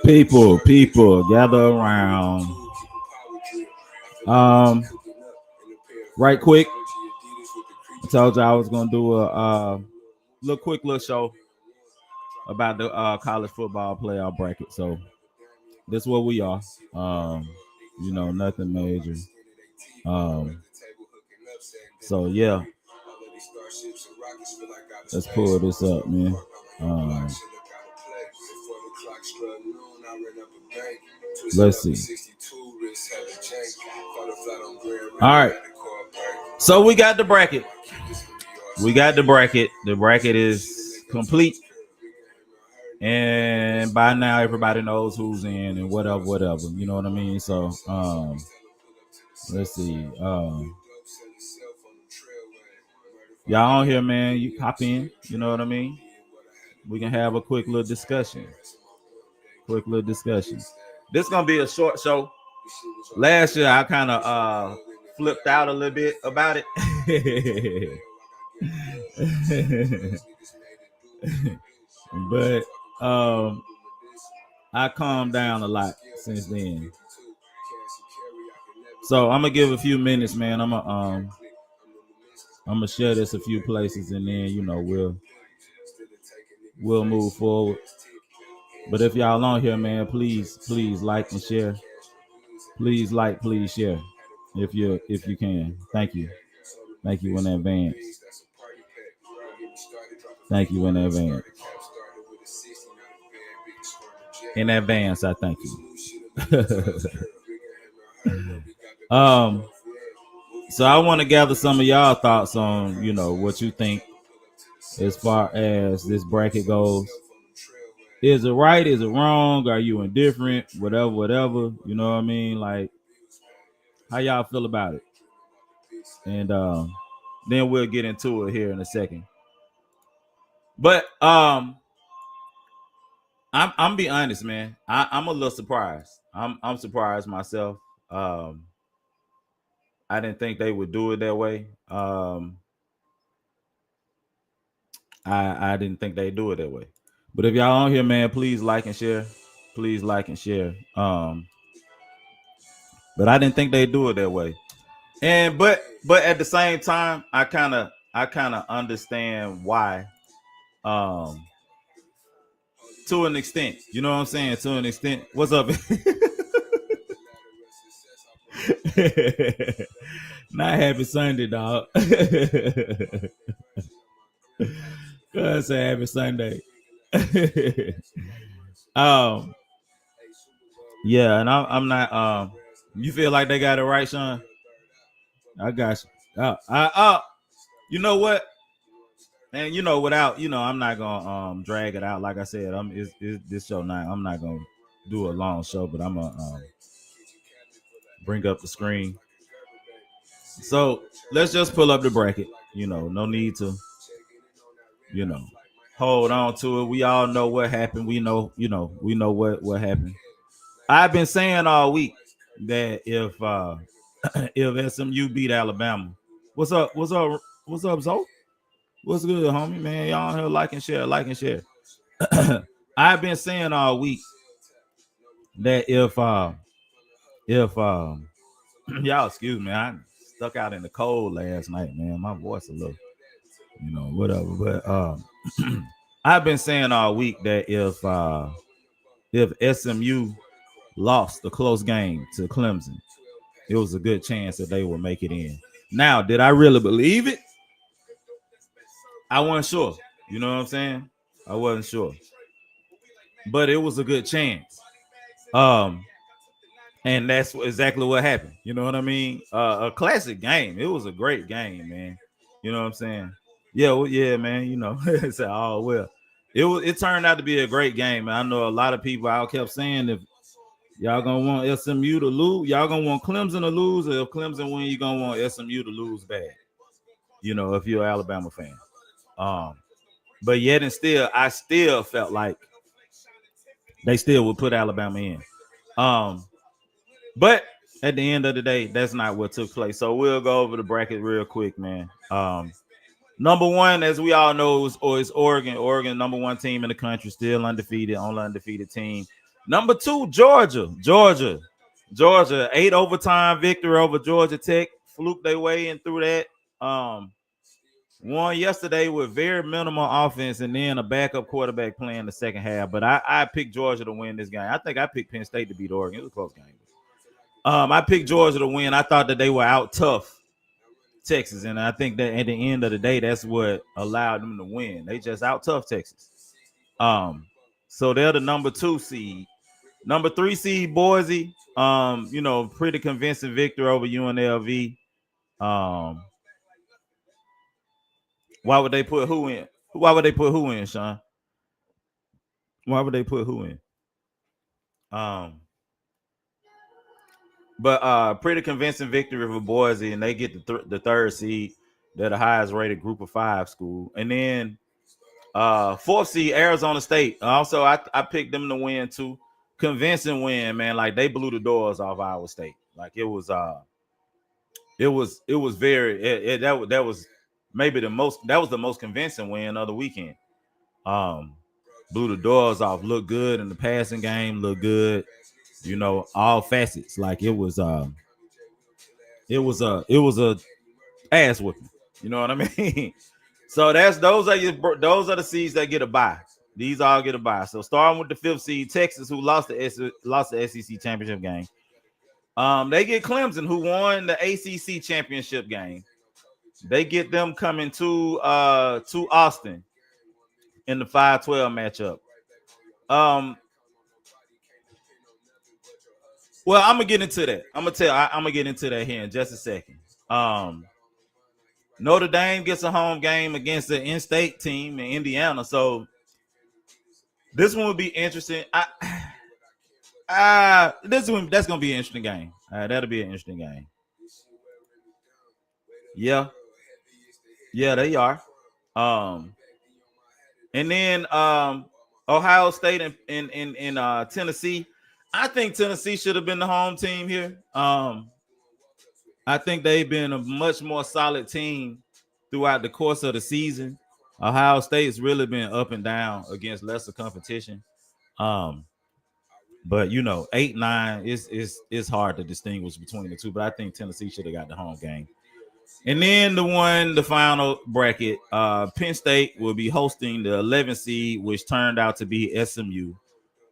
People, gather around. Right quick. I told you I was gonna do a quick little show about the college football playoff bracket. So this is what we are. Nothing major. So yeah. Let's pull this up, man. Let's see. All right. So we got the bracket. The bracket is complete. And by now everybody knows who's in and whatever. You know what I mean? So let's see. Y'all on here, man. You hop in, you know what I mean? We can have a quick little discussion. This gonna be a short show. Last year I kind of flipped out a little bit about it. But I calmed down a lot since then. So I'm gonna give a few minutes, man. I'm gonna share this a few places, and then we'll move forward. But if y'all on here, man, please like and share. Please like, please share, if you can. Thank you in advance. In advance, I thank you. So I want to gather some of y'all thoughts on, what you think as far as this bracket goes. Is it right? Is it wrong? Are you indifferent? Whatever. You know what I mean? Like, how y'all feel about it? And then we'll get into it here in a second. But I'm be honest, man. I'm a little surprised. I'm surprised myself. I didn't think they would do it that way. I didn't think they'd do it that way. But if y'all on here, man, please like and share. But I didn't think they'd do it that way. And but at the same time, I kind of understand why. To an extent, you know what I'm saying? To an extent. What's up? Not happy Sunday, dog. God say happy Sunday. Yeah, and I'm not. You feel like they got it right, Sean? I got you. You know what? And without, I'm not gonna drag it out. Like I said, it's this show night. I'm not gonna do a long show, but I'm gonna bring up the screen. So let's just pull up the bracket. No need to, hold on to it. We all know what happened. We know what happened. I've been saying all week that if SMU beat Alabama, what's up, Zoe? What's good, homie? Man, y'all on here like and share. I've been saying all week that if y'all excuse me, I stuck out in the cold last night, man. My voice a little, whatever. But I've been saying all week that if SMU lost a close game to Clemson, it was a good chance that they would make it in. Now, did I really believe it? I wasn't sure. You know what I'm saying? I wasn't sure. But it was a good chance. And that's exactly what happened. You know what I mean? A classic game. It was a great game, man. You know what I'm saying? Yeah, man. It's all well. It turned out to be a great game. And I know a lot of people out kept saying, if y'all gonna want SMU to lose, y'all gonna want Clemson to lose, or if Clemson win, you're gonna want SMU to lose bad. If you're an Alabama fan. But yet and still, I still felt like they still would put Alabama in. But at the end of the day, that's not what took place. So we'll go over the bracket real quick, man. Number one, as we all know, is Oregon. Oregon, number one team in the country, still undefeated, only undefeated team. Number 2, Georgia, 8 overtime victory over Georgia Tech. Fluke their way in through that. Won yesterday with very minimal offense and then a backup quarterback playing the second half. But I picked Georgia to win this game. I think I picked Penn State to beat Oregon. It was a close game. I picked Georgia to win. I thought that they were out tough Texas, and I think that at the end of the day, that's what allowed them to win. They just out tough Texas. So they're the number 2 seed. Number 3 seed Boise. Pretty convincing victory over UNLV. Why would they put who in? Why would they put who in, Sean? Why would they put who in? But pretty convincing victory for Boise, and they get the 3rd seed. They're the highest rated group of 5 school. And then 4th seed Arizona State. Also, I picked them to win too. Convincing win, man. Like they blew the doors off Iowa State. Like it was very that was maybe the most convincing win of the weekend. Blew the doors off, looked good in the passing game, looked good, all facets. Like it was a ass whooping. You know what I mean? So those are the seeds that get a bye. These all get a bye. So starting with the 5th seed, Texas, who lost the SEC championship game. They get Clemson, who won the ACC championship game. They get them coming to Austin in the 5-12 matchup. Well, I'm gonna get into that. I'm gonna get into that here in just a second. Notre Dame gets a home game against the in-state team in Indiana, so this one will be interesting. That's gonna be an interesting game. That'll be an interesting game. Yeah, they are. And then Ohio State and Tennessee. I think Tennessee should have been the home team here. I think they've been a much more solid team throughout the course of the season. Ohio State's really been up and down against lesser competition. But 8-9 is hard to distinguish between the two. But I think Tennessee should have got the home game. And then the final bracket, Penn State will be hosting the 11th seed, which turned out to be SMU,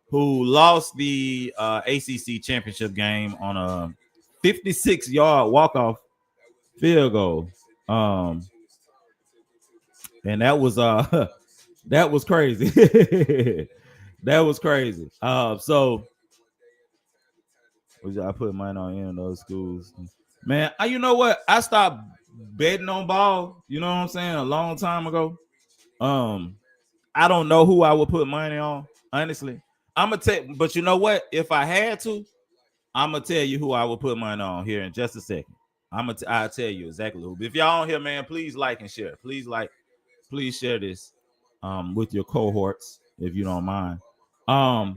who lost the ACC championship game on a 56-yard walk-off field goal. And that was that was crazy. That was crazy. So I put mine on any of those schools. Man, you know what? I stopped betting on ball, you know what I'm saying, a long time ago. I don't know who I would put money on, honestly. I'm gonna tell, but you know what? If I had to, I'm gonna tell you who I would put money on here in just a second. I'll tell you exactly who. If y'all on here, man, please like and share. Please share this with your cohorts if you don't mind. I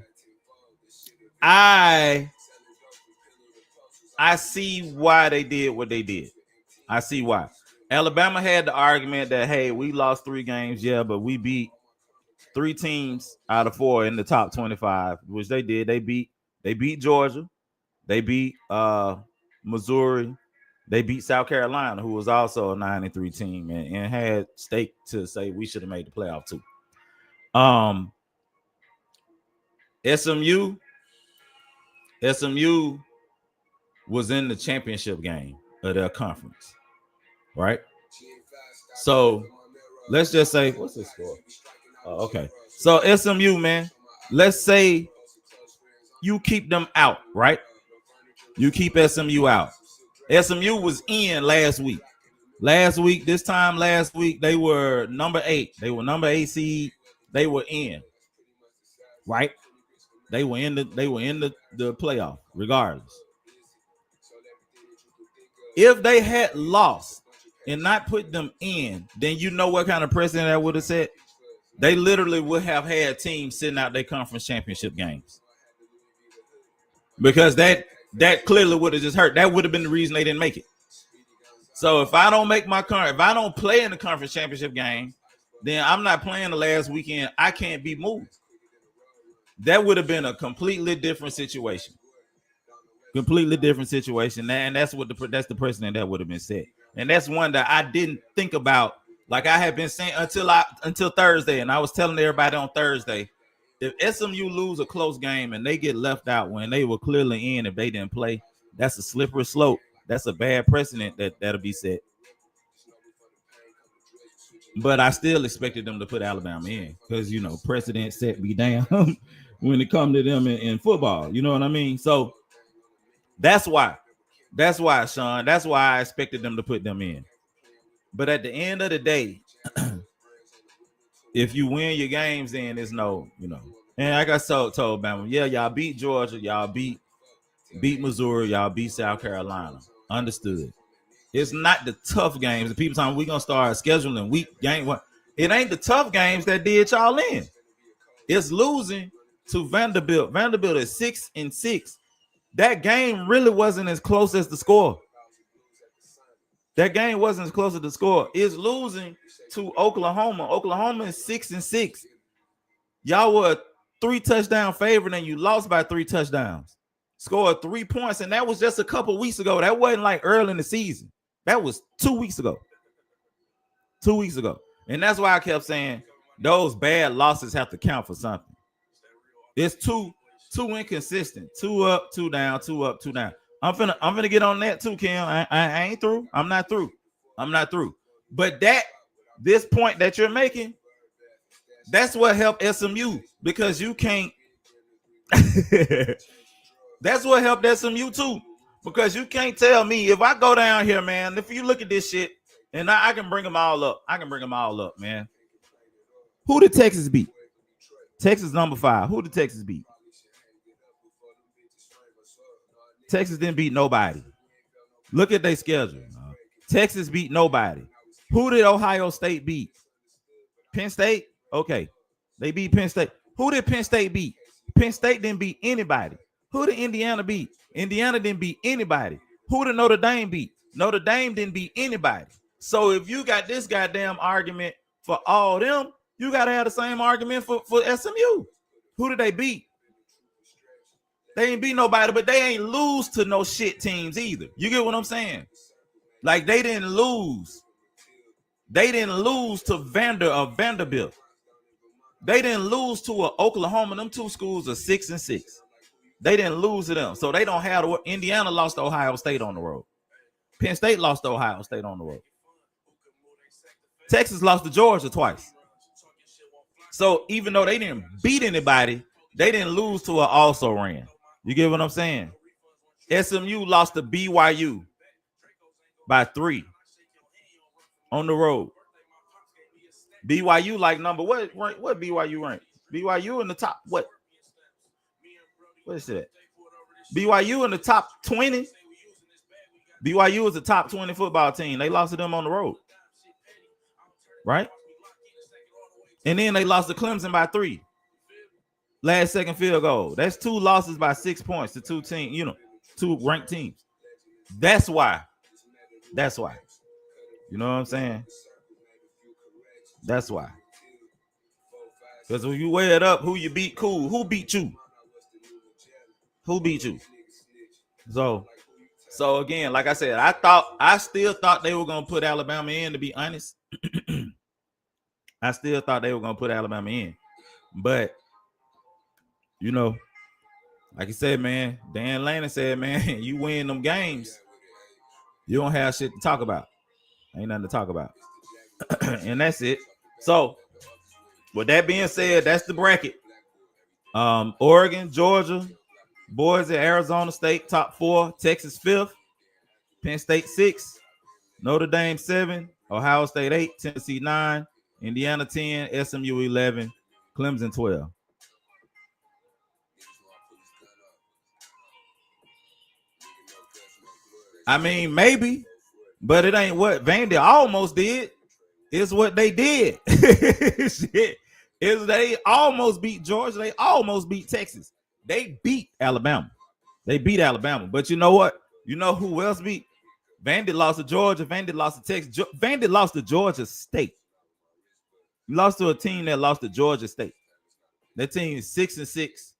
see why they did what they did. I see why. Alabama had the argument that, hey, we lost 3 games, yeah, but we beat 3 teams out of 4 in the top 25, which they did. They beat Georgia, they beat Missouri, they beat South Carolina, who was also a 9-3 team and had stake to say we should have made the playoff too. SMU was in the championship game of their conference, right? So let's just say, what's the score? Okay. So SMU, man, let's say you keep them out, right? You keep SMU out. SMU was in last week. This time last week, they were number 8. They were number 8 seed. They were in, right? They were in the playoff, regardless. If they had lost and not put them in, then you know what kind of precedent that would have set? They literally would have had teams sitting out their conference championship games. Because that clearly would have just hurt. That would have been the reason they didn't make it. So if I don't play in the conference championship game, then I'm not playing the last weekend. I can't be moved. that would have been a completely different situation. Completely different situation. And that's that's the precedent that would have been set. And that's one that I didn't think about. Like I had been saying until Thursday, and I was telling everybody on Thursday, if SMU lose a close game and they get left out when they were clearly in if they didn't play, that's a slippery slope. That's a bad precedent that'll be set. But I still expected them to put Alabama in because, you know, precedent set be damn when it comes to them in football. You know what I mean? So that's why, Sean, that's why I expected them to put them in. But at the end of the day, if you win your games, then it's no, you know. And like I told Bama, yeah, y'all beat Georgia, y'all beat Missouri, y'all beat South Carolina. Understood. It's not the tough games. The people talking we're gonna start scheduling week game one. It ain't the tough games that did y'all in. It's losing to Vanderbilt. Vanderbilt is 6-6. That game really wasn't as close as the score. That game wasn't as close as the score. It's losing to Oklahoma. Oklahoma is 6-6. Y'all were a 3-touchdown favorite and you lost by 3 touchdowns. Scored 3 points, and that was just a couple weeks ago. That wasn't like early in the season. That was 2 weeks ago. 2 weeks ago. And that's why I kept saying those bad losses have to count for something. It's too inconsistent. 2 up, 2 down, 2 up, 2 down. I'm finna get on that too, Kim. I ain't through. I'm not through. But this point that you're making, that's what helped SMU because you can't. That's what helped SMU too, because you can't tell me if I go down here, man. If you look at this shit, and I can bring them all up. Man. Who did Texas beat? Texas number 5. Who did Texas beat? Texas didn't beat nobody. Look at their schedule. Texas beat nobody. Who did Ohio State beat? Penn State? Okay. They beat Penn State. Who did Penn State beat? Penn State didn't beat anybody. Who did Indiana beat? Indiana didn't beat anybody. Who did Notre Dame beat? Notre Dame didn't beat anybody. So if you got this goddamn argument for all them, you got to have the same argument for SMU. Who did they beat? They ain't beat nobody, but they ain't lose to no shit teams either. You get what I'm saying? Like they didn't lose. They didn't lose to Vanderbilt. They didn't lose to Oklahoma. Them 2 schools are 6-6. They didn't lose to them. So they don't have to. Indiana lost to Ohio State on the road. Penn State lost to Ohio State on the road. Texas lost to Georgia twice. So even though they didn't beat anybody, they didn't lose to an also ran. You get what I'm saying? SMU lost to BYU by 3 on the road. BYU like number what BYU rank? BYU in the top what? What is that? BYU in the top 20. BYU is the top 20 football team. They lost to them on the road. Right? And then they lost to Clemson by 3. Last second field goal. That's 2 losses by 6 points to 2 teams, 2 ranked teams. That's why. You know what I'm saying? That's why. Because when you weigh it up, who you beat, cool. Who beat you? So again, like I said, I still thought they were gonna put Alabama in, to be honest. I still thought they were gonna put Alabama in. But like you said, man, Dan Lanning said, man, you win them games, you don't have shit to talk about. Ain't nothing to talk about. And that's it. So with that being said, that's the bracket. Oregon, Georgia, Boise, Arizona State, top 4, Texas 5th, Penn State 6, Notre Dame 7, Ohio State 8, Tennessee 9, Indiana 10, SMU 11, Clemson 12. I mean, maybe, but it ain't what Vandy almost did. It's what they did. Shit. They almost beat Georgia. They almost beat Texas. They beat Alabama. But you know what? You know who else beat? Vandy lost to Georgia. Vandy lost to Texas. Vandy lost to Georgia State. You lost to a team that lost to Georgia State. That team is 6-6.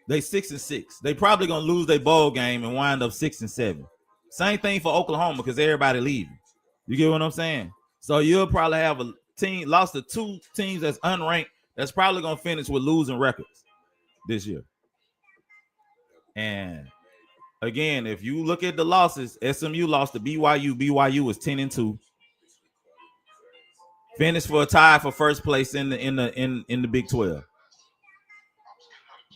They 6-6. They probably gonna lose their bowl game and wind up 6-7. Same thing for Oklahoma because everybody leaving. You get what I'm saying? So you'll probably have a team lost to two teams that's unranked that's probably gonna finish with losing records this year. And again, if you look at the losses, SMU lost to BYU. BYU was 10-2. Finished for a tie for first place in the Big 12.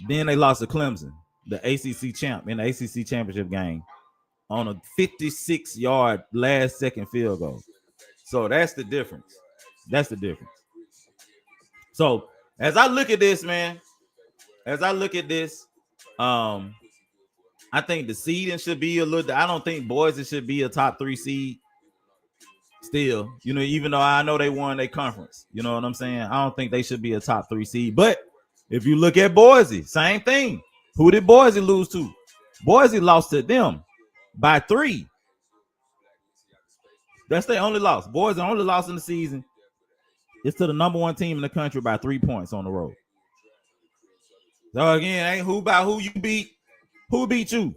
Then they lost to Clemson, the ACC champ, in the ACC championship game on a 56-yard last-second field goal. So that's the difference. That's the difference. So as I look at this, man, I think the seeding should be a little. I don't think Boise should be a top 3 seed. Still, you know, even though I know they won their conference, you know what I'm saying? I don't think they should be a top 3 seed. But if you look at Boise, same thing. Who did Boise lose to? Boise lost to them by 3. That's their only loss. Boise only loss in the season. It's to the number 1 team in the country by 3 points on the road. So again, ain't who by who you beat. Who beat you?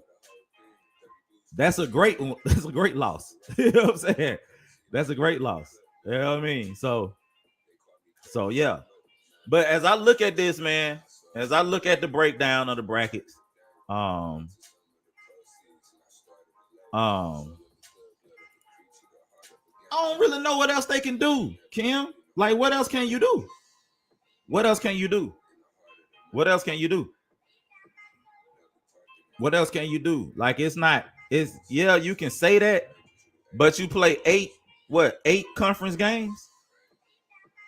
That's a great loss. You know what I'm saying? That's a great loss. You know what I mean? So yeah. But as I look at this, man, as I look at the breakdown of the brackets, I don't really know what else they can do, Kim. Like, what else can you do? What else can you do? What else can you do? What else can you do? Like, yeah, you can say that, but you play 8 conference games?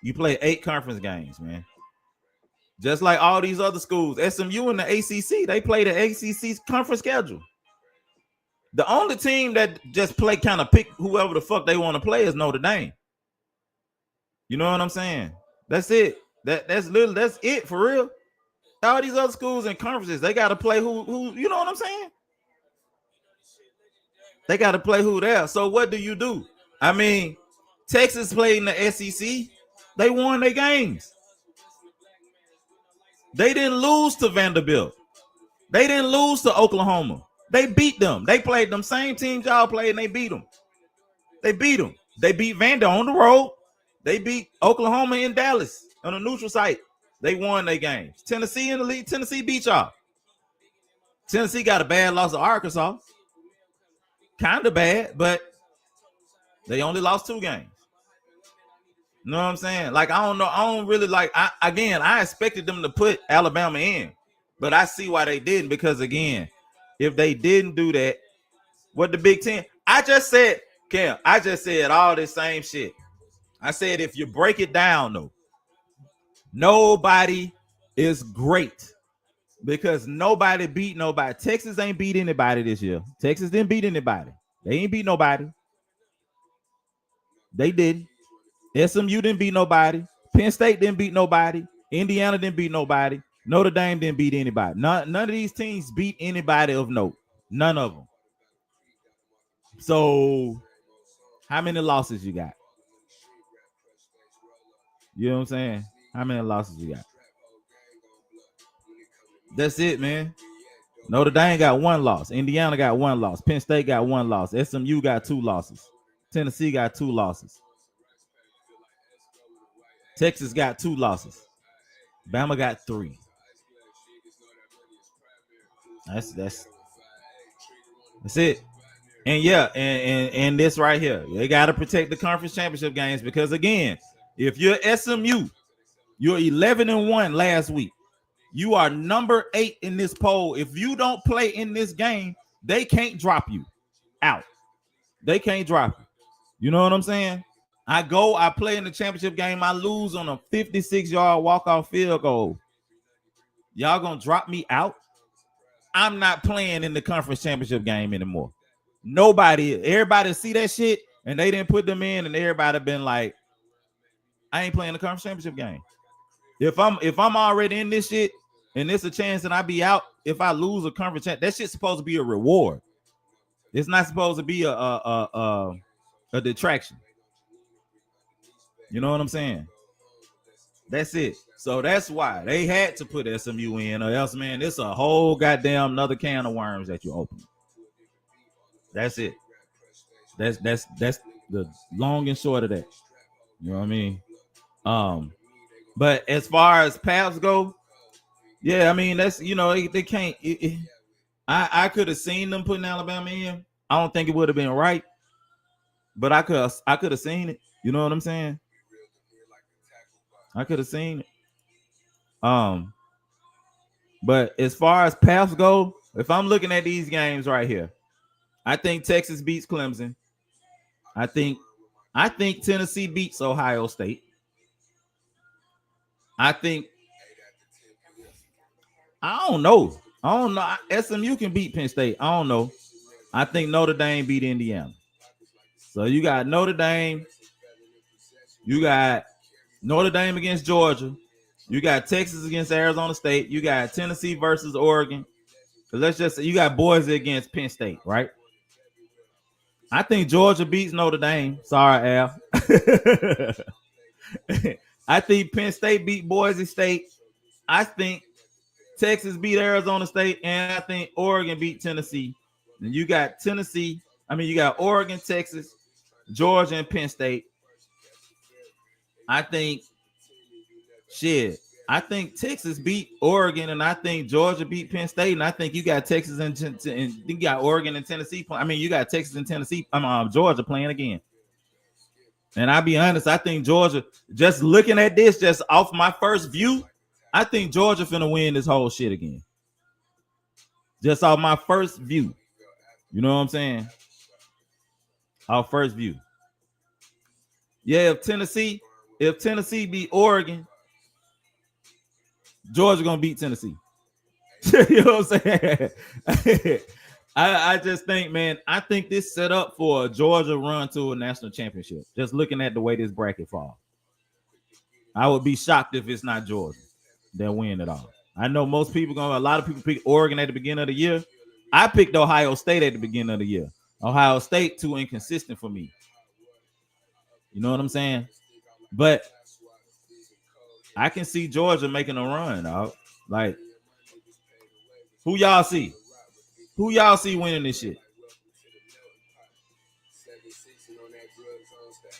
You play 8 conference games, man. Just like all these other schools, SMU and the ACC, they play the ACC's conference schedule. The only team that just play kind of pick whoever the fuck they want to play is Notre Dame. You know what I'm saying? That's it. That's it for real. All these other schools and conferences, they got to play who you know what I'm saying? They got to play who there. So what do you do? I mean, Texas played in the SEC. They won their games. They didn't lose to Vanderbilt. They didn't lose to Oklahoma. They beat them. They played them same teams y'all played, and they beat them. They beat them. They beat Vander on the road. They beat Oklahoma in Dallas on a neutral site. They won their games. Tennessee in the league. Tennessee beat y'all. Tennessee got a bad loss to Arkansas. Kind of bad, but they only lost 2 games. You know what I'm saying? Like, I don't know. I don't really like. I expected them to put Alabama in, but I see why they didn't, because again, if they didn't do that, what the Big Ten? I just said all this same shit. I said if you break it down, though, nobody is great because nobody beat nobody. Texas ain't beat anybody this year. Texas didn't beat anybody. They ain't beat nobody. They didn't. SMU didn't beat nobody. Penn State didn't beat nobody. Indiana didn't beat nobody. Notre Dame didn't beat anybody. None of these teams beat anybody of note. None of them. So, how many losses you got? You know what I'm saying? How many losses you got? That's it, man. Notre Dame got 1 loss. Indiana got 1 loss. Penn State got 1 loss. SMU got 2 losses. Tennessee got 2 losses. Texas got 2 losses. Bama got 3. That's it. And yeah, and this right here, they got to protect the conference championship games, because again, if you're SMU, you're 11-1 last week. You are number 8 in this poll. If you don't play in this game, they can't drop you out. They can't drop you. You know what I'm saying? I play in the championship game. I lose on a 56-yard walk-off field goal. Y'all gonna drop me out? I'm not playing in the conference championship game anymore. Everybody see that shit, and they didn't put them in, and everybody been like, I ain't playing the conference championship game. If I'm already in this shit, and there's a chance that I be out if I lose a conference champ, that shit's supposed to be a reward. It's not supposed to be a detraction. You know what I'm saying? That's it. So that's why they had to put SMU in, or else, man, it's a whole goddamn another can of worms that you open. That's it. That's the long and short of that. You know what I mean? But as far as paths go, yeah, I mean that's they can't. I could have seen them putting Alabama in. I don't think it would have been right, but I could have seen it. You know what I'm saying? I could have seen it. But as far as paths go, if I'm looking at these games right here, I think Texas beats Clemson. I think Tennessee beats Ohio State. I don't know. SMU can beat Penn State. I don't know. I think Notre Dame beat Indiana. So you got Notre Dame. You got Notre Dame against Georgia. You got Texas against Arizona State. You got Tennessee versus Oregon. Let's just say you got Boise against Penn State, right? I think Georgia beats Notre Dame. Sorry, Al. I think Penn State beat Boise State. I think Texas beat Arizona State, and I think Oregon beat Tennessee. And you got you got Oregon, Texas, Georgia, and Penn State. I think Texas beat Oregon, and I think Georgia beat Penn State, and I think you got Texas and you got Oregon and Tennessee. You got Texas and Tennessee. Georgia playing again. And I'll be honest, I think Georgia, just looking at this, just off my first view, I think Georgia finna win this whole shit again. Just off my first view. You know what I'm saying? Our first view. Yeah, if Tennessee beat Oregon, Georgia gonna beat Tennessee. You know what I'm saying? I just think, man, I think this set up for a Georgia run to a national championship. Just looking at the way this bracket falls, I would be shocked if it's not Georgia that win it all. I know a lot of people pick Oregon at the beginning of the year. I picked Ohio State at the beginning of the year. Ohio State too inconsistent for me. You know what I'm saying? But I can see Georgia making a run, dog. Like, who y'all see? Who y'all see winning this shit?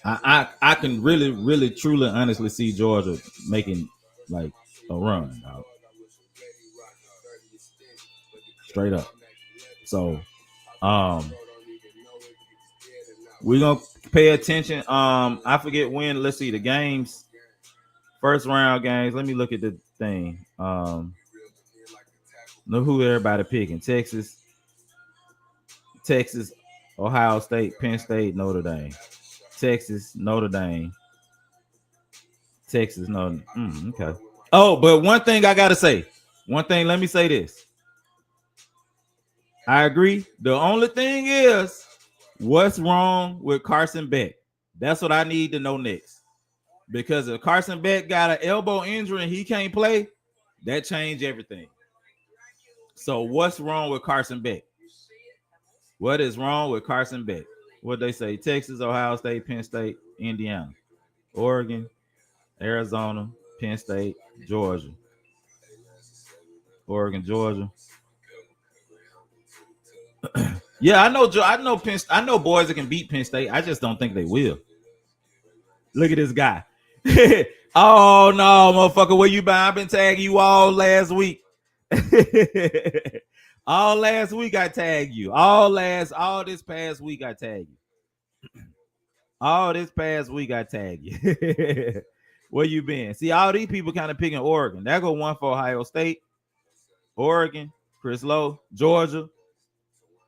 I can really, really, truly, honestly see Georgia making like a run, dog. Straight up. So, we're gonna pay attention. I forget when. Let's see the games. First round games. Let me look at the thing. Know who everybody picking? Texas, Ohio State, Penn State, Notre Dame. Texas, Notre Dame. Texas, Notre Dame. Okay. Oh, but one thing I gotta say. Let me say this. I agree. The only thing is, what's wrong with Carson Beck? That's what I need to know next. Because if Carson Beck got an elbow injury and he can't play, that changed everything. So what's wrong with Carson Beck? What is wrong with Carson Beck? What they say? Texas, Ohio State, Penn State, Indiana, Oregon, Arizona, Penn State, Georgia. Oregon, Georgia. Yeah, I know boys that can beat Penn State. I just don't think they will. Look at this guy. Oh no, motherfucker, where you been? I've been tagging you all last week. All last week I tagged you. All this past week I tagged you. All this past week I tagged you. Where you been? See, all these people kind of picking Oregon. That go one for Ohio State, Oregon, Chris Lowe, Georgia,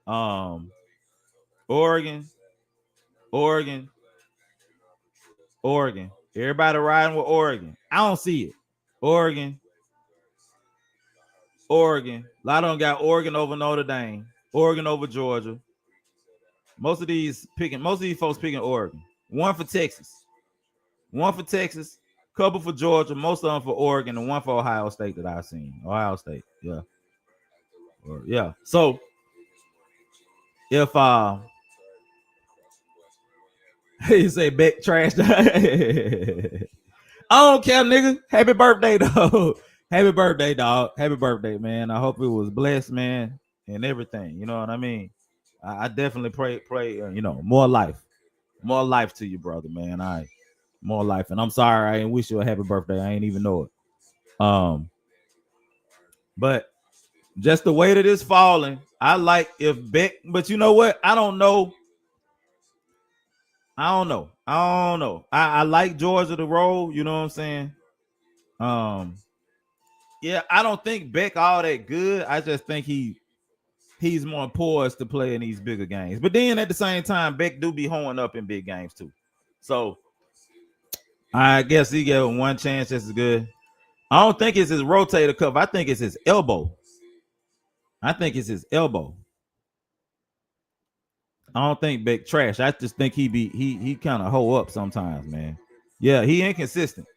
Oregon. Everybody riding with Oregon. I don't see it. Oregon. A lot of them got Oregon over Notre Dame, Oregon over Georgia. Most of these folks picking Oregon. One for Texas, couple for Georgia, most of them for Oregon, and one for Ohio State that I've seen. Ohio State, yeah. So if you say Beck trash, I don't care, nigga. Happy birthday, dog. Happy birthday, dog. Happy birthday, man. I hope it was blessed, man, and everything. You know what I mean? I definitely pray. More life to you, brother, man. All right, more life. And I'm sorry I ain't wish you a happy birthday. I ain't even know it. But just the way that it's falling, I like if Beck. But you know what? I don't know. I like Georgia to roll. You know what I'm saying? Um, yeah, I don't think Beck all that good. I just think he's more poised to play in these bigger games. But then at the same time, Beck do be hoeing up in big games too. So I guess he gave him one chance just as good. I don't think it's his rotator cuff. I think it's his elbow. I think it's his elbow. I don't think Beck trash. I just think he kind of hoe up sometimes, man. Yeah, he inconsistent.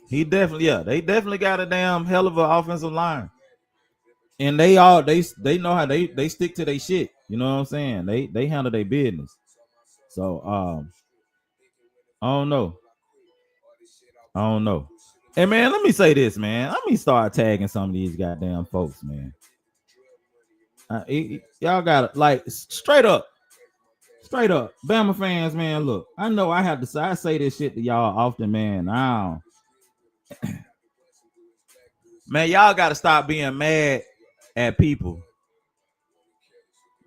He definitely, they definitely got a damn hell of an offensive line. And they know how they stick to their shit. You know what I'm saying? They handle their business. So I don't know. Hey man, let me say this, man. Let me start tagging some of these goddamn folks, man. Y'all got like straight up, Bama fans, man. Look, I know I have to say, I say this shit to y'all often, man. Man, y'all got to stop being mad at people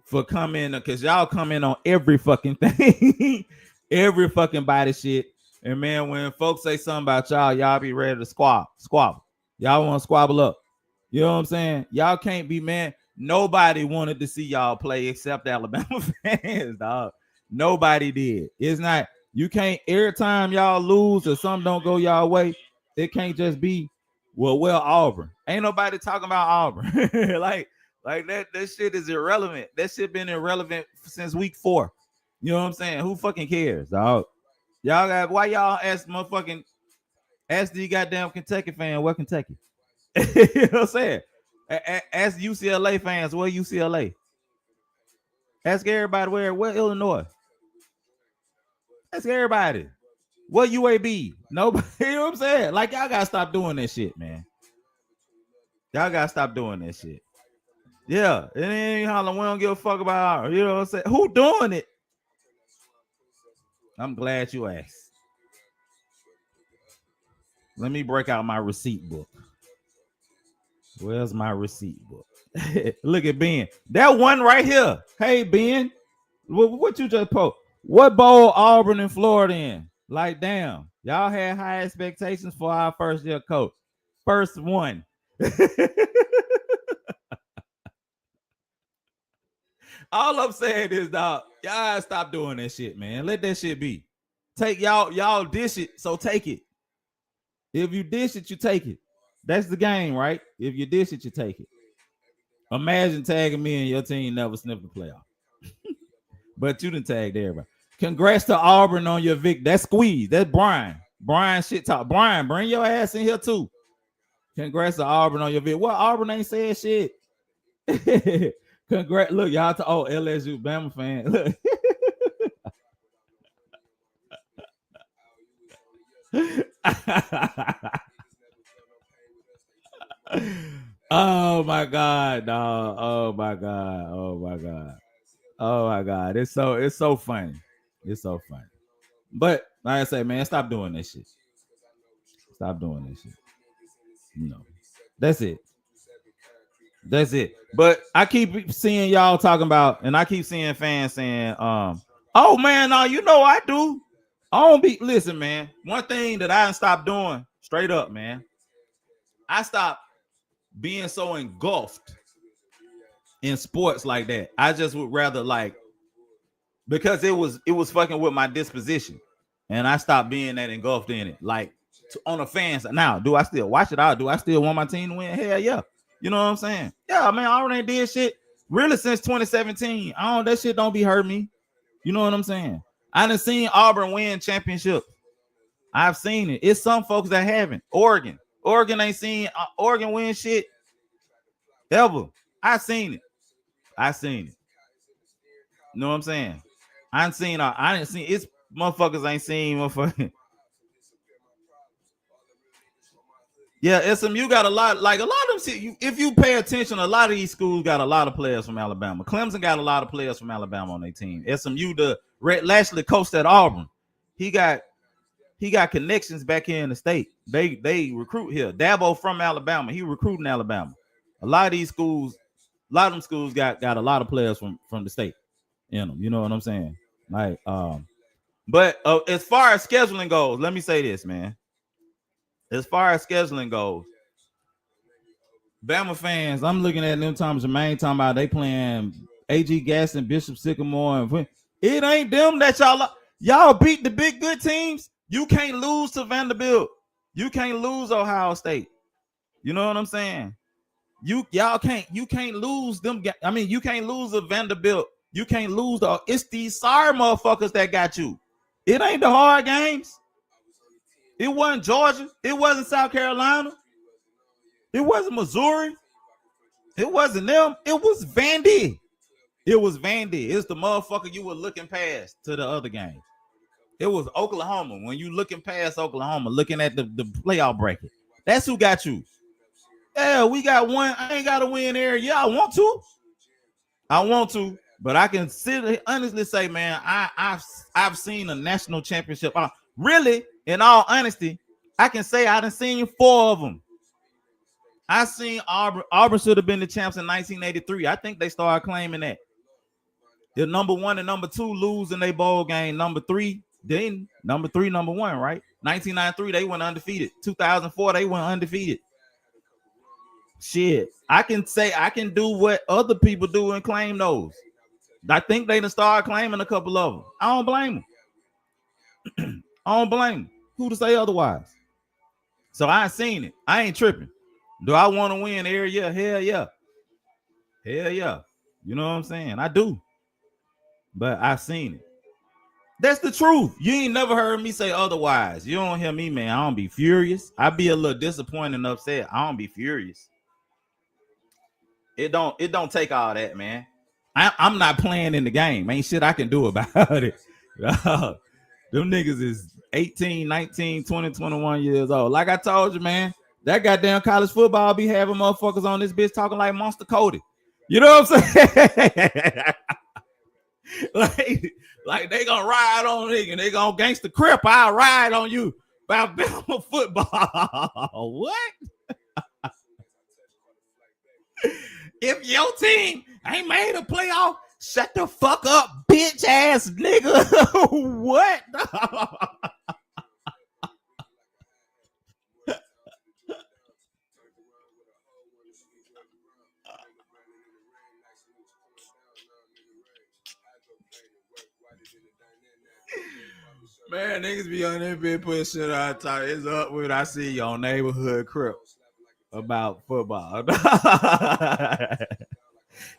for coming, because y'all come in on every fucking thing, every fucking body shit. And man, when folks say something about y'all be ready to squabble. Y'all want to squabble up. You know what I'm saying? Y'all can't be mad. Nobody wanted to see y'all play except Alabama fans, dog. Nobody did. It's not, you can't, every time y'all lose or something don't go y'all way, it can't just be, well, Auburn. Ain't nobody talking about Auburn. like that shit is irrelevant. That shit been irrelevant since week 4. You know what I'm saying? Who fucking cares, dog? Y'all got, why y'all ask the goddamn Kentucky fan where Kentucky? You know what I'm saying? Ask UCLA fans where UCLA. Ask everybody where Illinois. Ask everybody. What UAB? Nobody. You know what I'm saying? Like, y'all gotta stop doing that shit, man. Y'all gotta stop doing that shit. Yeah, it ain't hollering. We don't give a fuck about, you know what I'm saying? Who doing it? I'm glad you asked. Let me break out my receipt book. Where's my receipt book? Look at Ben. That one right here. Hey, Ben, what you just post? What bowl Auburn and Florida in? Like, damn, y'all had high expectations for our first year coach. First one. All I'm saying is, dog, y'all stop doing that shit, man. Let that shit be. Take y'all dish it, so take it. If you dish it, you take it. That's the game, right? If you dish it, you take it. Imagine tagging me and your team never sniffed the playoff. But you done tagged everybody. Congrats to Auburn on your victory. That's Squeeze. That's Brian. Brian shit talk. Brian, bring your ass in here too. Congrats to Auburn on your victory. What, Auburn ain't saying shit. Congrats. Look, y'all LSU Bama fan. Look. Oh my god, dog. Oh my god. It's so funny. It's so funny. But like I say, man, stop doing that shit. Stop doing that shit. No. That's it. But I keep seeing y'all talking about, and I keep seeing fans saying, oh man, no, you know I do. I don't be, listen, man. One thing that I stopped doing, straight up, man. I stopped being so engulfed in sports like that. I just would rather, like, because it was fucking with my disposition, and I stopped being that engulfed in it. Like, on the fans now, do I still watch it out? Do I still want my team to win? Hell yeah. You know what I'm saying? Yeah, man, I already did shit really since 2017. That shit don't be hurt me. You know what I'm saying? I done seen Auburn win championship. I've seen it. It's some folks that haven't. Oregon ain't seen Oregon win shit ever. I seen it. You know what I'm saying? I didn't see it's Motherfuckers ain't seen motherfucking. Yeah, SMU got a lot, like a lot of them. If you pay attention, a lot of these schools got a lot of players from Alabama. Clemson got a lot of players from Alabama on their team. SMU, the Red Lashley coached at Auburn. He got connections back here in the state. They recruit here. Dabo from Alabama. He recruiting Alabama. A lot of these schools, a lot of them schools got a lot of players from the state in them. You know what I'm saying? Like, but as far as scheduling goes, let me say this, man. As far as scheduling goes, Bama fans, I'm looking at them times Jermaine talking about they playing A.G. Gaston, Bishop Sycamore, and it ain't them that y'all beat the big good teams. You can't lose to Vanderbilt. You can't lose Ohio State. You know what I'm saying? You can't lose them. I mean, you can't lose a Vanderbilt. You can't lose it's these sorry motherfuckers that got you. It ain't the hard games. It wasn't Georgia. It wasn't South Carolina. It wasn't Missouri. It wasn't them. It was Vandy. It was Vandy. It's the motherfucker you were looking past to the other game. It was Oklahoma. When you looking past Oklahoma, looking at the playoff bracket, that's who got you. Yeah, we got one. I ain't got to win there. Yeah, I want to, but I can honestly say, man, I've seen a national championship. Really, in all honesty, I can say I done seen 4 of them. I seen Auburn. Auburn should have been the champs in 1983. I think they started claiming that. The number 1 and number 2 lose in their bowl game. Number 3, then number 3, number 1, right? 1993, they went undefeated. 2004, they went undefeated. Shit, I can say I can do what other people do and claim those. I think they done started claiming a couple of them. I don't blame them. I don't blame them. Who to say otherwise? So I ain't seen it. I ain't tripping. Do I want to win every year? Hell yeah. Hell yeah. You know what I'm saying? I do. But I've seen it. That's the truth. You ain't never heard me say otherwise. You don't hear me, man. I don't be furious. I be a little disappointed and upset. I don't be furious. It don't take all that, man. I'm not playing in the game. Ain't shit I can do about it. Them niggas is 18, 19, 20, 21 years old. Like I told you, man, that goddamn college football be having motherfuckers on this bitch talking like Monster Cody. You know what I'm saying? like they gonna ride on nigga. They gonna gangster crip. I'll ride on you about football. What? If your team ain't made a playoff, shut the fuck up, bitch ass nigga. What? Man, niggas be on that bit putting shit on top. It's up when I see you on neighborhood crip about football.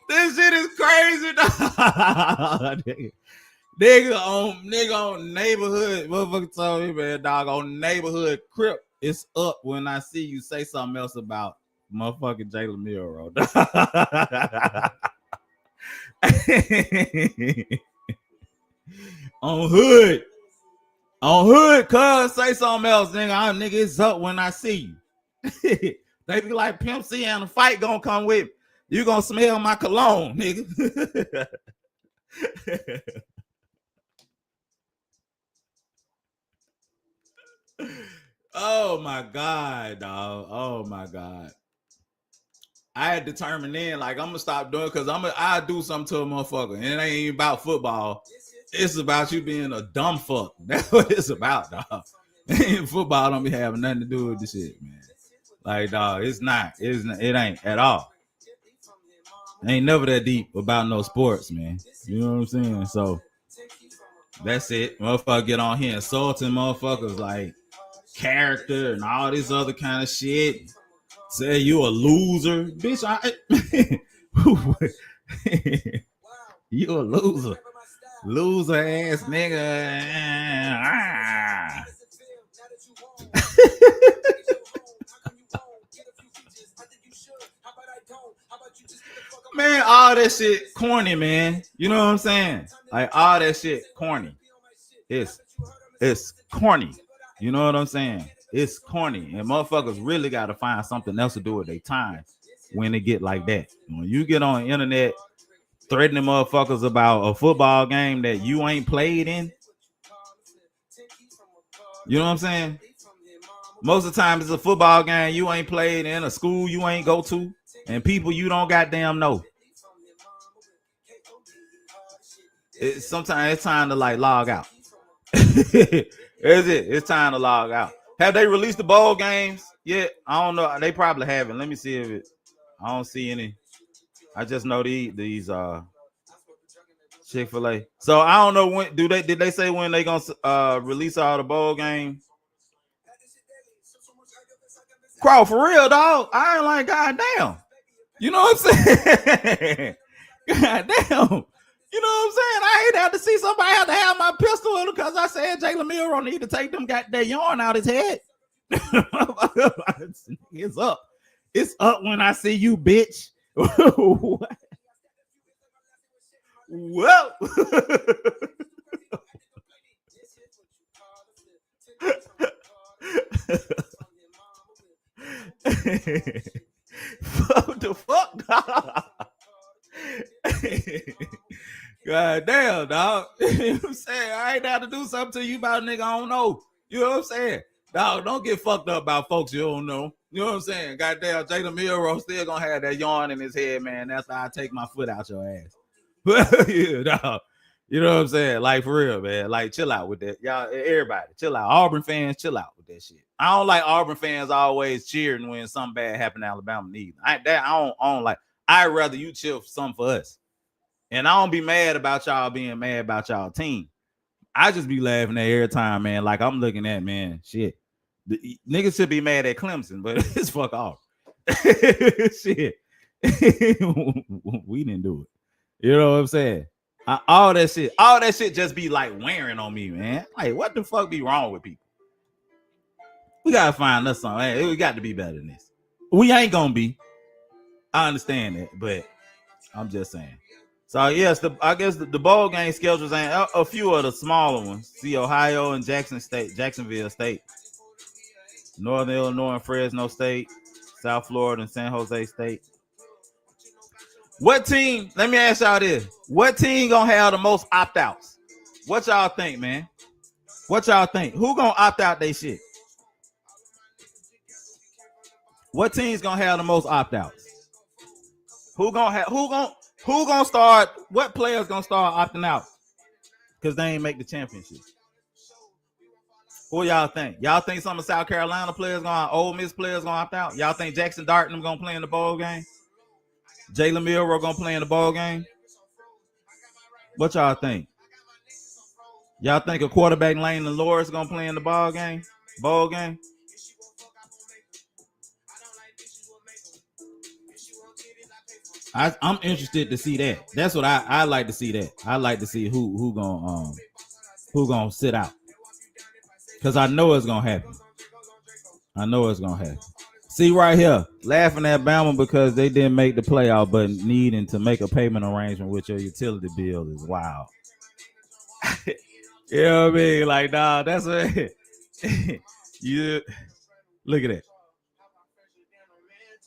This shit is crazy, dog. Nigga on neighborhood. Motherfucker told me, man, dog, on neighborhood crip. It's up when I see you say something else about motherfucking Jalen Milroe. On hood, cuz say something else, nigga. It's up when I see you. They be like, Pimp C and the fight gonna come with me. You gonna smell my cologne, nigga. Oh my God, dog. Oh my God. I had determined then, like, I'm gonna stop doing because I do something to a motherfucker. And it ain't even about football. It's about you being a dumb fuck. That's what it's about, dog. Football don't be having nothing to do with this shit, man. Like, dog, it's not. It ain't at all. Ain't never that deep about no sports, man. You know what I'm saying? So that's it. Motherfucker get on here insulting motherfuckers like character and all this other kind of shit. Say you a loser, bitch. You a loser. Loser ass nigga. Man, all that shit corny, man. You know what I'm saying? Like all that shit corny. It's corny. You know what I'm saying? It's corny, and motherfuckers really got to find something else to do with their time when they get like that. When you get on the internet threatening motherfuckers about a football game that you ain't played in, you know what I'm saying? Most of the time, it's a football game you ain't played in, a school you ain't go to, and people you don't goddamn know. Sometimes it's time to like log out. It's time to log out. Have they released the bowl games yet? I don't know. They probably haven't. Let me see if it. I don't see any. I just know these Chick-fil-A. So I don't know when did they say when they gonna release all the bowl games? Crow, for real, dog. I ain't like goddamn. You know what I'm saying? Goddamn. You know what I'm saying? I ain't have to see somebody have to have my pistol because I said Jalen Milroe need to take them goddamn yarn out his head. It's up. It's up when I see you, bitch. Whoa. What the fuck, dog? God damn, dog. You know what I'm saying? I ain't have to do something to you about a nigga I don't know. You know what I'm saying? Dog, don't get fucked up about folks you don't know. You know what I'm saying? Goddamn, Jalen Milroe still gonna have that yarn in his head, man. That's how I take my foot out your ass. Yeah, dog. You know what I'm saying? Like, for real, man. Like, chill out with that. Y'all, everybody, chill out. Auburn fans, chill out with that shit. I don't like Auburn fans always cheering when something bad happened in Alabama neither. I don't like. I'd rather you chill for something for us. And I don't be mad about y'all being mad about y'all team. I just be laughing at every time, man. Like, I'm looking at, man, shit. The niggas should be mad at Clemson, but it's fuck off. Shit. We didn't do it. You know what I'm saying? All that shit just be like wearing on me, man. Like, what the fuck be wrong with people? We gotta find us something. Hey, we got to be better than this. We ain't gonna be. I understand that, but I'm just saying. So yes, I guess the bowl game schedules ain't a few of the smaller ones. See, Ohio and Jacksonville State, Northern Illinois and Fresno State, South Florida and San Jose State. What team? Let me ask y'all this: what team gonna have the most opt-outs? What y'all think, man? What y'all think? Who gonna opt out they shit? What team's gonna have the most opt-outs? Who gonna start? What players gonna start opting out because they ain't make the championship? Who y'all think? Y'all think some of South Carolina players Ole Miss players gonna opt out? Y'all think Jackson Darton gonna play in the bowl game? Jalen Milroe gonna play in the bowl game? What y'all think? Y'all think a quarterback Lane and Loris gonna play in the bowl game? I'm interested to see that. That's what I like to see. That I like to see who gonna sit out, because I know it's gonna happen. See right here, laughing at Bama because they didn't make the playoff, but needing to make a payment arrangement with your utility bill is wild. You know what I mean? Like, nah, that's what you look at it.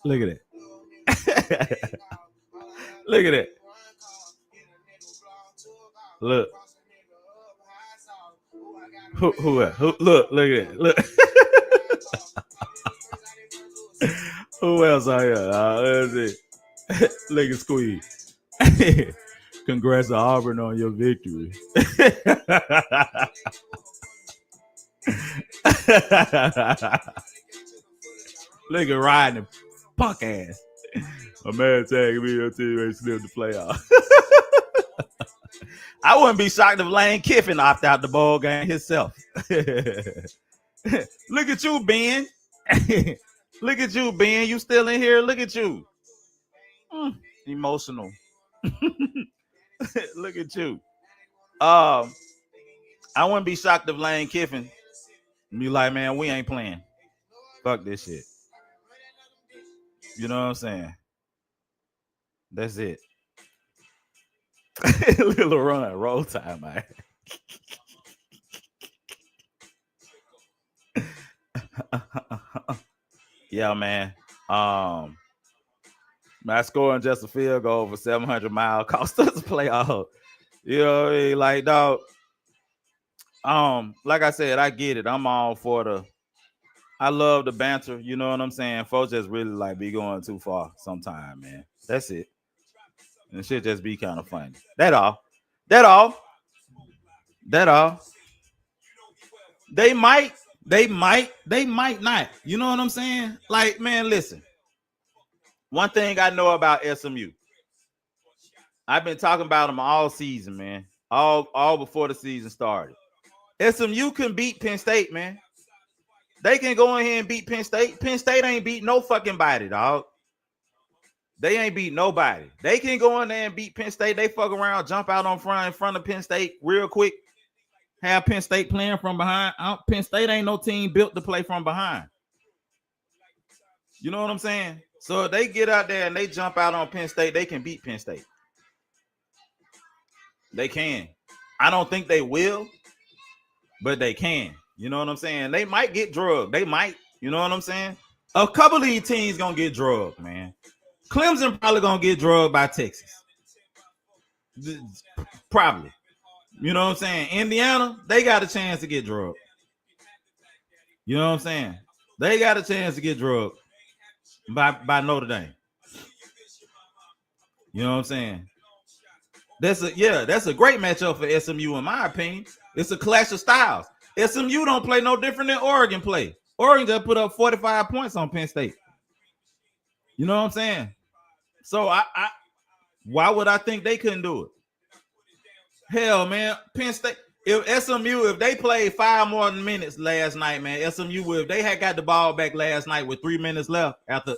Look at it. Look at it. Look. Who look at it. Look. Who else are here? Let's see. Look at Squeeze. Congrats to Auburn on your victory. Look at riding punk ass. A man tagging me, your team ain't slipped the playoff. I wouldn't be shocked if Lane Kiffin opt out the bowl game himself. Look at you, Ben. Look at you, Ben. You still in here? Look at you. Emotional. Look at you. I wouldn't be shocked if Lane Kiffin be like, man, we ain't playing. Fuck this shit. You know what I'm saying? That's it. Little run, roll time, man. Yeah, man. My scoring just a field goal for 700 miles cost us a playoff. You know what I mean? Like, dog. Like I said, I get it. I'm all for the. I love the banter. You know what I'm saying? Folks just really like be going too far sometime, man. That's it. And shit just be kind of funny. That all. That all. That all. They might. They might. They might not. You know what I'm saying? Like, man, listen. One thing I know about SMU. I've been talking about them all season, man. All before the season started. SMU can beat Penn State, man. They can go in here and beat Penn State. Penn State ain't beat no fucking body, dog. They ain't beat nobody. They can go in there and beat Penn State. They fuck around, jump out in front of Penn State real quick. Have Penn State playing from behind. Penn State ain't no team built to play from behind. You know what I'm saying? So if they get out there and they jump out on Penn State, they can beat Penn State. They can. I don't think they will, but they can. You know what I'm saying? They might get drugged. They might. You know what I'm saying? A couple of these teams gonna get drugged, man. Clemson probably gonna get drugged by Texas. Probably. You know what I'm saying? Indiana, they got a chance to get drugged. You know what I'm saying? They got a chance to get drugged by Notre Dame. You know what I'm saying? That's a great matchup for SMU in my opinion. It's a clash of styles. SMU don't play no different than Oregon play. Oregon just put up 45 points on Penn State. You know what I'm saying? So why would I think they couldn't do it? Hell, man, Penn State. If SMU, if they played 5 more minutes last night, man, SMU, if they had got the ball back last night with 3 minutes left after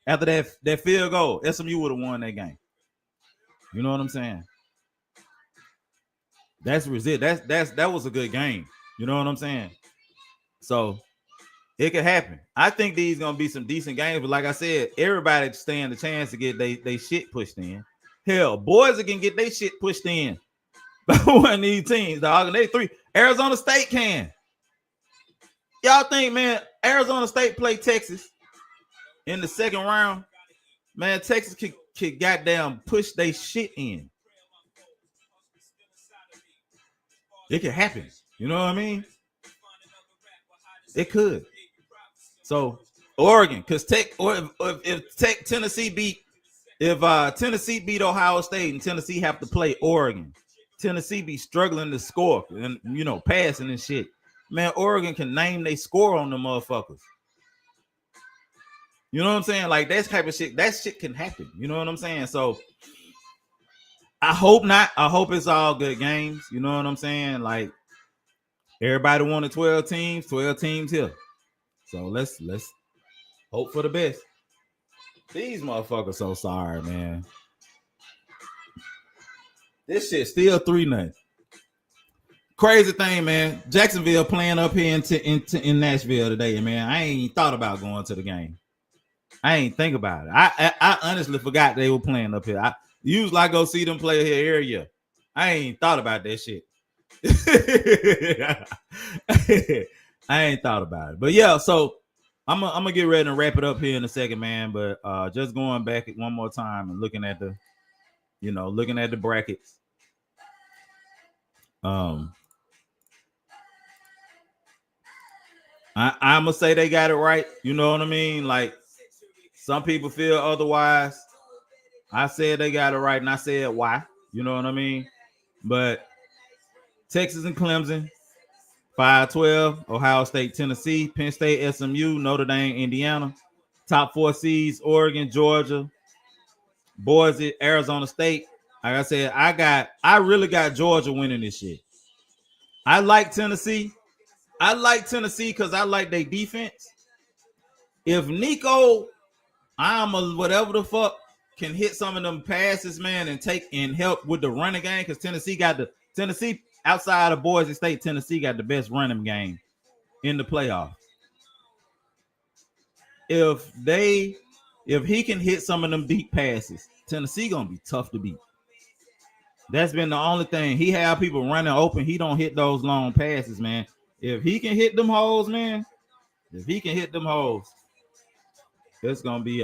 that field goal, SMU would have won that game. You know what I'm saying? That was a good game. You know what I'm saying? So it could happen. I think these gonna be some decent games, but like I said, everybody stand a chance to get they shit pushed in. Hell, boys can get their shit pushed in by one of these teams, dog. And they 3. Arizona State can. Y'all think, man, Arizona State play Texas in the second round? Man, Texas could goddamn push they shit in. It could happen. You know what I mean? It could. So Oregon, because if Tennessee beat Ohio State and Tennessee have to play Oregon, Tennessee be struggling to score and passing and shit. Man, Oregon can name they score on the motherfuckers. You know what I'm saying? Like that type of shit, that shit can happen. You know what I'm saying? So I hope not. I hope it's all good games. You know what I'm saying? Like everybody wanted 12 teams here. So let's hope for the best. These motherfuckers so sorry, man. This shit still 3-0. Crazy thing, man. Jacksonville playing up here in Nashville today, man. I ain't thought about going to the game. I ain't think about it. I honestly forgot they were playing up here. I usually I go see them play here every year. I ain't thought about that shit. I ain't thought about it. But yeah, so I'm gonna get ready and wrap it up here in a second, man. But just going back one more time and looking at the brackets. I'm gonna say they got it right. You know what I mean? Like some people feel otherwise. I said they got it right, and I said why. You know what I mean? But Texas and Clemson, 5-12, Ohio State, Tennessee, Penn State, SMU, Notre Dame, Indiana, top 4 seeds, Oregon, Georgia, Boise, Arizona State. Like I said, I really got Georgia winning this shit. I like Tennessee. Because I like their defense. If Nico, whatever the fuck, can hit some of them passes, man, and take and help with the running game, because Tennessee outside of Boise State, Tennessee got the best running game in the playoffs. If he can hit some of them deep passes, Tennessee gonna be tough to beat. That's been the only thing. He have people running open. He don't hit those long passes, man. If he can hit them holes, man, If he can hit them holes, it's gonna be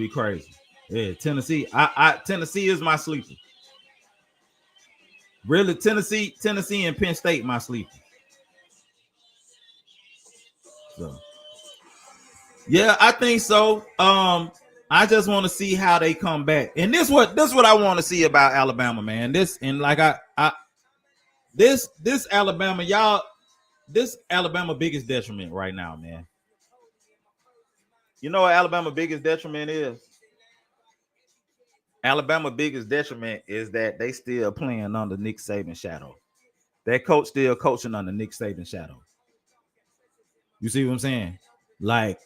crazy. Yeah, Tennessee. Tennessee is my sleeper. Really, Tennessee and Penn State my sleeper. So yeah, I think so. I just want to see how they come back. And this what I want to see about Alabama, man. This and like this Alabama, y'all, this Alabama biggest detriment right now, man. You know what Alabama biggest detriment is? Alabama biggest detriment is that they still playing under Nick Saban's shadow. That coach still coaching under Nick Saban's shadow. You see what I'm saying? Like,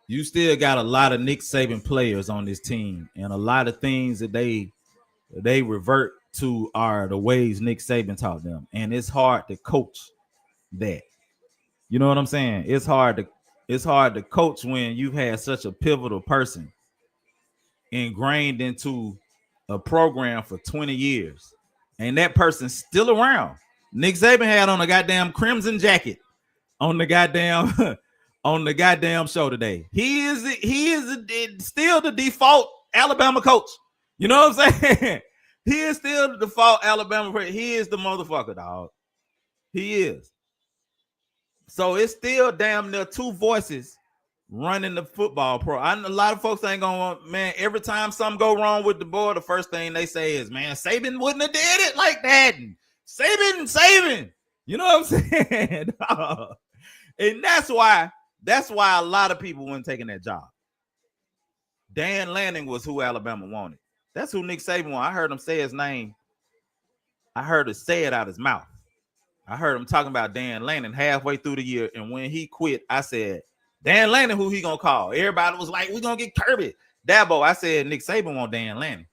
you still got a lot of Nick Saban players on this team, and a lot of things that they revert to are the ways Nick Saban taught them, and it's hard to coach that. You know what I'm saying? It's hard to coach when you've had such a pivotal person ingrained into a program for 20 years, and that person's still around. Nick Saban had on a goddamn crimson jacket on the goddamn on the goddamn show today. He is still the default Alabama coach. You know what I'm saying? He is still the default Alabama coach. He is the motherfucker, dog. He is. So it's still damn near two voices running the football pro. A lot of folks ain't gonna, man, every time something go wrong with the board, the first thing they say is, man, Saban wouldn't have did it like that. And Saban. You know what I'm saying? And that's why a lot of people weren't taking that job. Dan Lanning was who Alabama wanted. That's who Nick Saban wanted. I heard him say his name. I heard it say it out his mouth. I heard him talking about Dan Lanning halfway through the year. And when he quit, I said, Dan Lanning, who he gonna call? Everybody was like, we're gonna get Kirby. Dabo, I said, Nick Saban want Dan Lanning.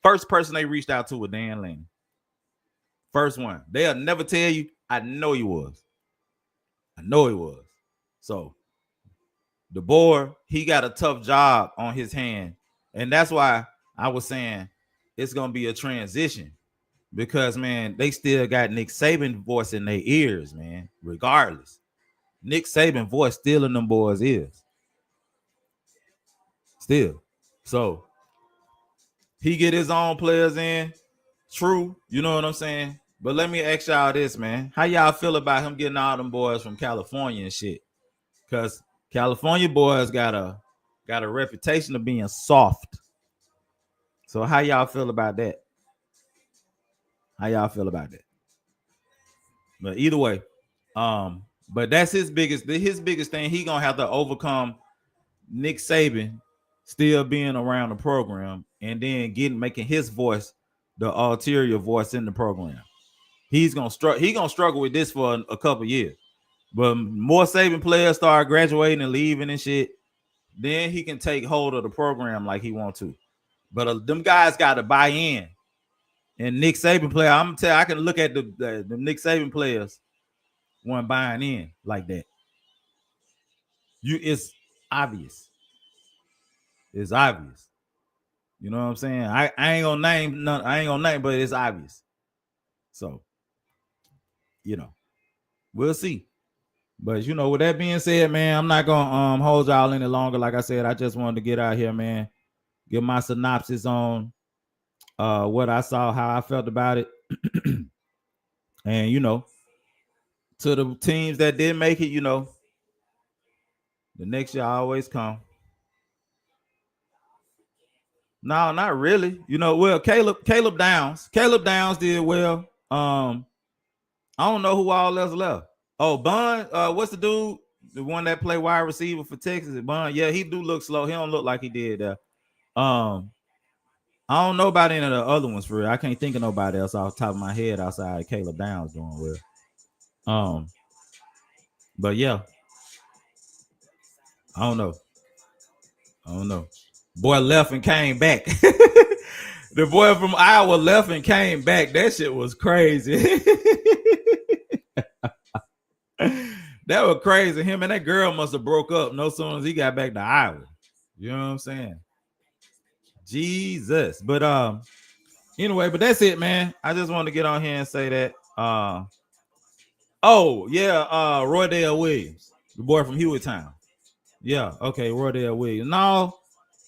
First person they reached out to was Dan Lanning. First one. They'll never tell you. I know he was. So the boy, he got a tough job on his hand. And that's why I was saying it's going to be a transition, because, man, they still got Nick Saban's voice in their ears, man, regardless. Nick Saban's voice still in them boys' ears. Still. So he get his own players in. True. You know what I'm saying? But let me ask y'all this, man. How y'all feel about him getting all them boys from California and shit? Because California boys got a reputation of being soft. So how y'all feel about that? But either way, but that's his biggest thing. He gonna have to overcome Nick Saban still being around the program, and then making his voice the ulterior voice in the program. He's gonna struggle with this for a couple years. But more Saban players start graduating and leaving and shit, then he can take hold of the program like he wants to. But them guys got to buy in. And Nick Saban player, I'm gonna tell you, I can look at the Nick Saban players weren't buying in like that. It's obvious. It's obvious. You know what I'm saying? I ain't gonna name none. I ain't gonna name, but it's obvious. So, you know, we'll see. But, you know, with that being said, man, I'm not gonna hold y'all any longer. Like I said, I just wanted to get out here, man, give my synopsis on what I saw, how I felt about it. And, you know, to the teams that did make it, you know, the next year always come. No, not really. You know, well, Caleb Downs did well. I don't know who all else left. Oh, Bond, what's the dude? The one that play wide receiver for Texas? Bond, yeah, he do look slow. He don't look like he did there. I don't know about any of the other ones for real. I can't think of nobody else off the top of my head outside of Caleb Downs doing well. But yeah, I don't know. Boy left and came back. The boy from Iowa left and came back. That shit was crazy. That was crazy. Him and that girl must have broke up no sooner as he got back to Iowa. You know what I'm saying? Jesus. But anyway, but that's it, man. I just wanted to get on here and say that. Oh, yeah, Roydale Williams, the boy from Hewitttown. Yeah, okay, Roydale Williams. No,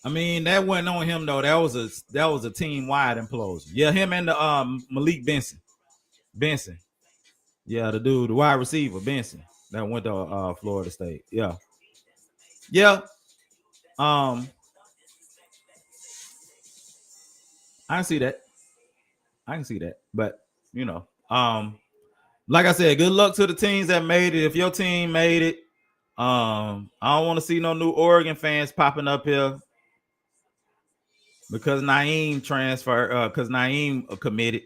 I mean that wasn't on him though. That was a team wide implosion. Yeah, him and the Malik Benson. Benson. Yeah, the dude, the wide receiver, Benson, that went to Florida State. Yeah. Yeah. Um, I can see that. I can see that. But you know, like I said, good luck to the teams that made it. If your team made it, I don't want to see no new Oregon fans popping up here because Naeem transfer, because Naeem committed.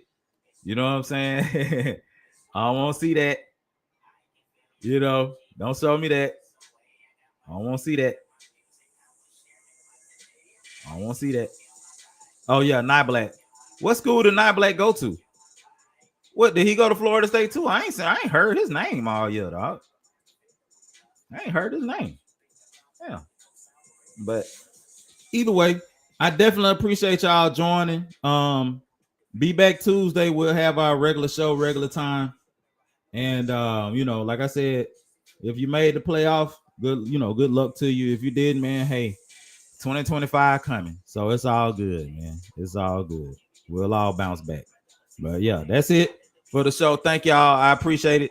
You know what I'm saying? I don't want to see that. You know, don't show me that. I don't want to see that. I don't want to see that. Oh yeah, Nyblack. What school did Nyblack go to? What did he go to Florida State too? I ain't heard his name all year, dog. I ain't heard his name. Yeah, but either way, I definitely appreciate y'all joining. Be back Tuesday. We'll have our regular show, regular time. And you know, like I said, if you made the playoff, good, you know, good luck to you. If you did, man, hey, 2025 coming. So it's all good, man. It's all good. We'll all bounce back. But yeah, that's it for the show. Thank y'all. I appreciate it.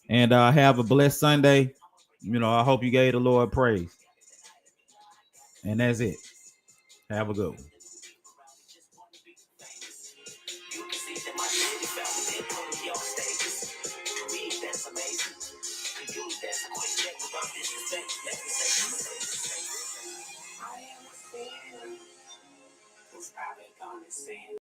And have a blessed Sunday. You know, I hope you gave the Lord praise. And that's it. Have a good one. I am a fan who's probably gonna sin.